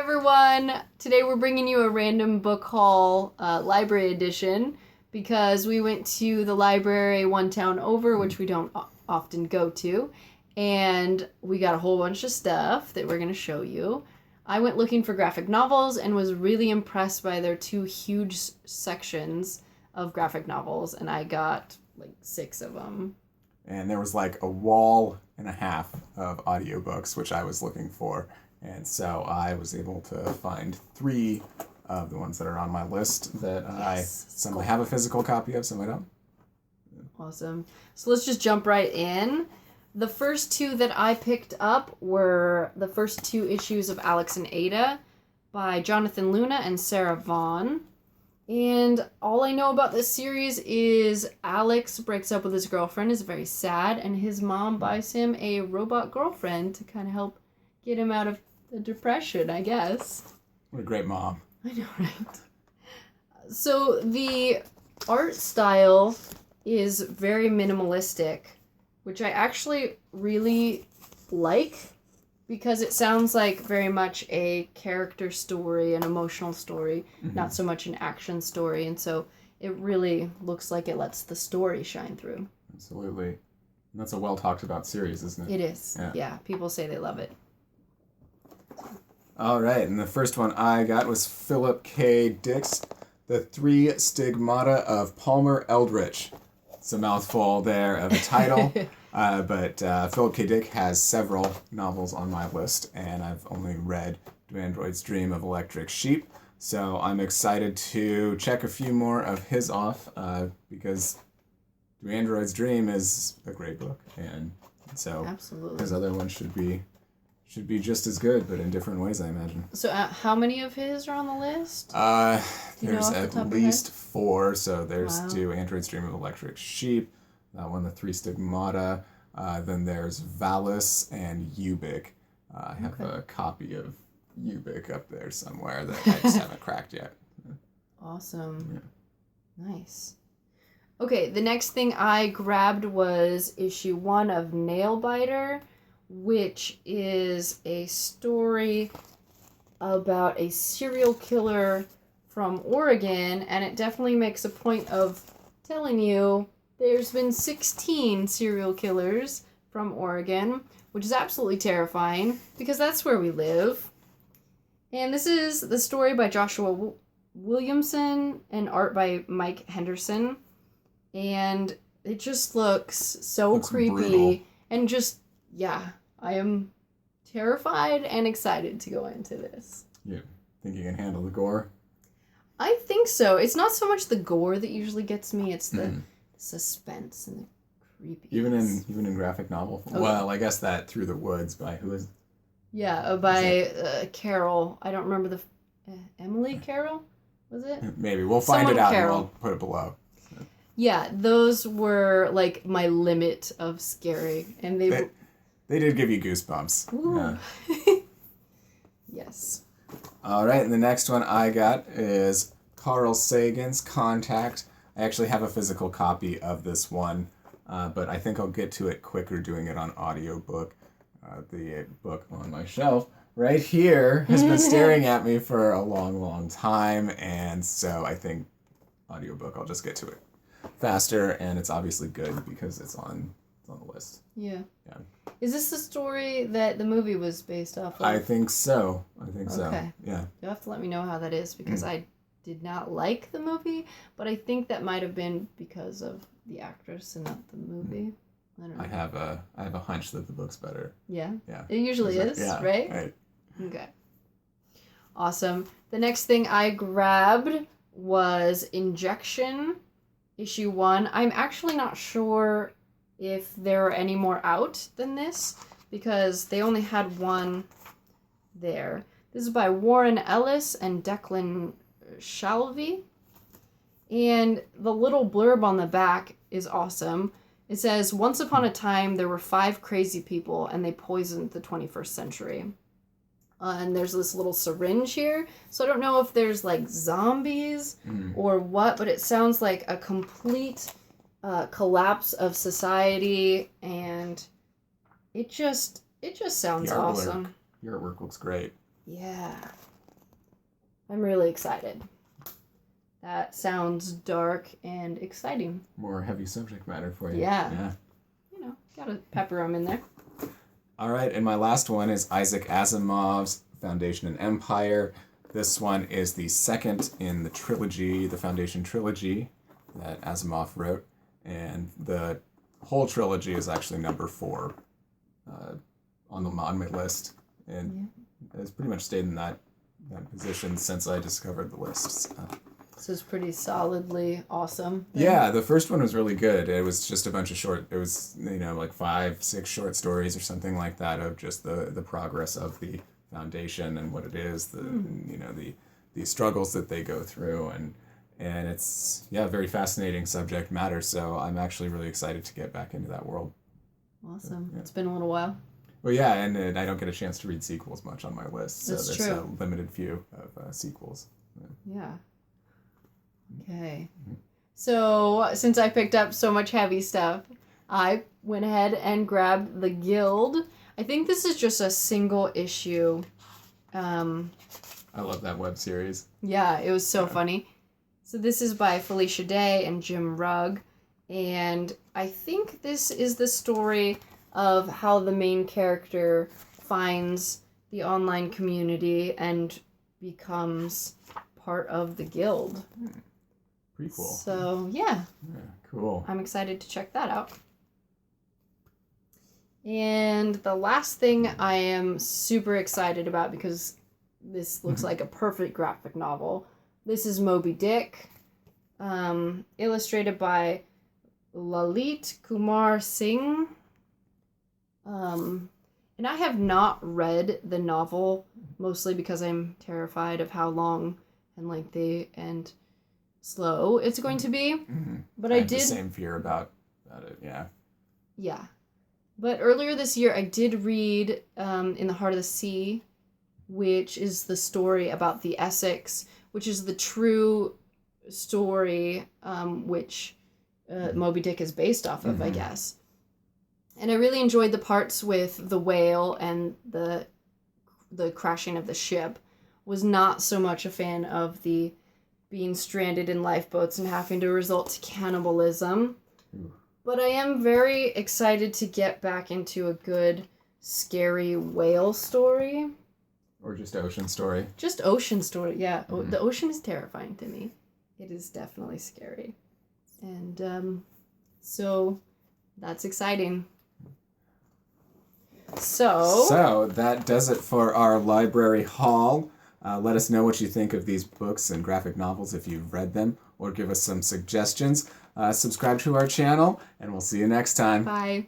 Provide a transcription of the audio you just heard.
everyone! Today we're bringing you a random book haul, library edition, because we went to the library one town over, which we don't often go to, and we got a whole bunch of stuff that we're going to show you. I went looking for graphic novels and was really impressed by their two huge sections of graphic novels, and I got like 6 of them. And there was like a wall and a half of audiobooks, which I was looking for. And so I was able to find 3 of the ones that are on my list that some I have a physical copy of, some I don't. Awesome. So let's just jump right in. The first 2 that I picked up were the first 2 issues of Alex and Ada by Jonathan Luna and Sarah Vaughn. And all I know about this series is Alex breaks up with his girlfriend, is very sad, and his mom buys him a robot girlfriend to kind of help get him out of the depression, I guess. What a great mom. I know, right? So the art style is very minimalistic, which I actually really like because it sounds like very much a character story, an emotional story, not so much an action story. And so it really looks like it lets the story shine through. Absolutely. And that's a well talked about series, isn't it? It is. Yeah. People say they love it. All right. And the first one I got was Philip K. Dick's The 3 Stigmata of Palmer Eldritch. It's a mouthful there of a title. But Philip K. Dick has several novels on my list, and I've only read Do Androids Dream of Electric Sheep, so I'm excited to check a few more of his off, because Do Androids Dream is a great book, and so Absolutely. His other ones should be just as good, but in different ways, I imagine. So how many of his are on the list? There's at least 4, so there's Do Androids Dream of Electric Sheep, that one, The 3 Stigmata. Then there's Valis and Ubik. I have a copy of Ubik up there somewhere that I just haven't cracked yet. Awesome. Yeah. Nice. Okay, the next thing I grabbed was issue 1 of Nailbiter, which is a story about a serial killer from Oregon, and it definitely makes a point of telling you there's been 16 serial killers from Oregon, which is absolutely terrifying because that's where we live. And this is the story by Joshua Williamson and art by Mike Henderson. And it just looks so creepy. Brutal. And just, I am terrified and excited to go into this. Yeah. Think you can handle the gore? I think so. It's not so much the gore that usually gets me, it's the suspense and the creepiness. Even in graphic novel form. Well, I guess that Through the Woods by who is? Yeah, by Carroll. I don't remember the Emily Carroll. Was it? Maybe we'll find it out Carroll. And we'll put it below. So. Yeah, those were like my limit of scary, and they did give you goosebumps. Ooh. Yeah. Yes. All right, and the next one I got is Carl Sagan's Contact. I actually have a physical copy of this one, but I think I'll get to it quicker doing it on audiobook. The book on my shelf right here has been staring at me for a long, long time, and so I think audiobook, I'll just get to it faster, and it's obviously good because it's on the list. Yeah. Is this the story that the movie was based off of? I think so. Okay. Yeah. You'll have to let me know how that is because I did not like the movie, but I think that might have been because of the actress and not the movie. I don't know. I have a hunch that the book's better. Yeah? Yeah. It usually is, right? Right. Okay. Awesome. The next thing I grabbed was Injuction, issue 1. I'm actually not sure if there are any more out than this because they only had one there. This is by Warren Ellis and Declan Shalvey, and the little blurb on the back is awesome. It says, once upon a time there were 5 crazy people and they poisoned the 21st century. And there's this little syringe here, so I don't know if there's like zombies or what, but it sounds like a complete collapse of society, and it just sounds awesome. Your artwork looks great. Yeah. I'm really excited. That sounds dark and exciting. More heavy subject matter for you. Yeah. You know, gotta pepper them in there. All right, and my last one is Isaac Asimov's Foundation and Empire. This one is the second in the trilogy, the Foundation trilogy that Asimov wrote, and the whole trilogy is actually number 4 on my list, and it's pretty much stayed in that position since I discovered the list. This is pretty solidly awesome. Yeah, the first one was really good. It was just a bunch of it was, like 5-6 short stories or something like that of just the progress of the Foundation and what it is, the struggles that they go through, and it's, very fascinating subject matter, so I'm actually really excited to get back into that world. Awesome. It's been a little while. Well, yeah, and I don't get a chance to read sequels much on my list, so That's there's true. a limited few of sequels. Yeah. Okay. So, since I picked up so much heavy stuff, I went ahead and grabbed The Guild. I think this is just a single issue. I love that web series. Yeah, it was so funny. So this is by Felicia Day and Jim Rugg, and I think this is the story of how the main character finds the online community and becomes part of the guild. Pretty cool. So, yeah. Cool. I'm excited to check that out. And the last thing I am super excited about, because this looks like a perfect graphic novel. This is Moby Dick, illustrated by Lalit Kumar Singh. And I have not read the novel, mostly because I'm terrified of how long and lengthy and slow it's going to be. Mm-hmm. But I I had did... the same fear about it, yeah. Yeah. But earlier this year, I did read In the Heart of the Sea, which is the story about the Essex, which is the true story which Moby Dick is based off of, I guess. And I really enjoyed the parts with the whale and the crashing of the ship. Was not so much a fan of the being stranded in lifeboats and having to resort to cannibalism. But I am very excited to get back into a good, scary whale story. Or just ocean story. Just ocean story, yeah. The ocean is terrifying to me. It is definitely scary. And so that's exciting. So that does it for our library haul. Let us know what you think of these books and graphic novels if you've read them, or give us some suggestions. Subscribe to our channel, and we'll see you next time. Bye.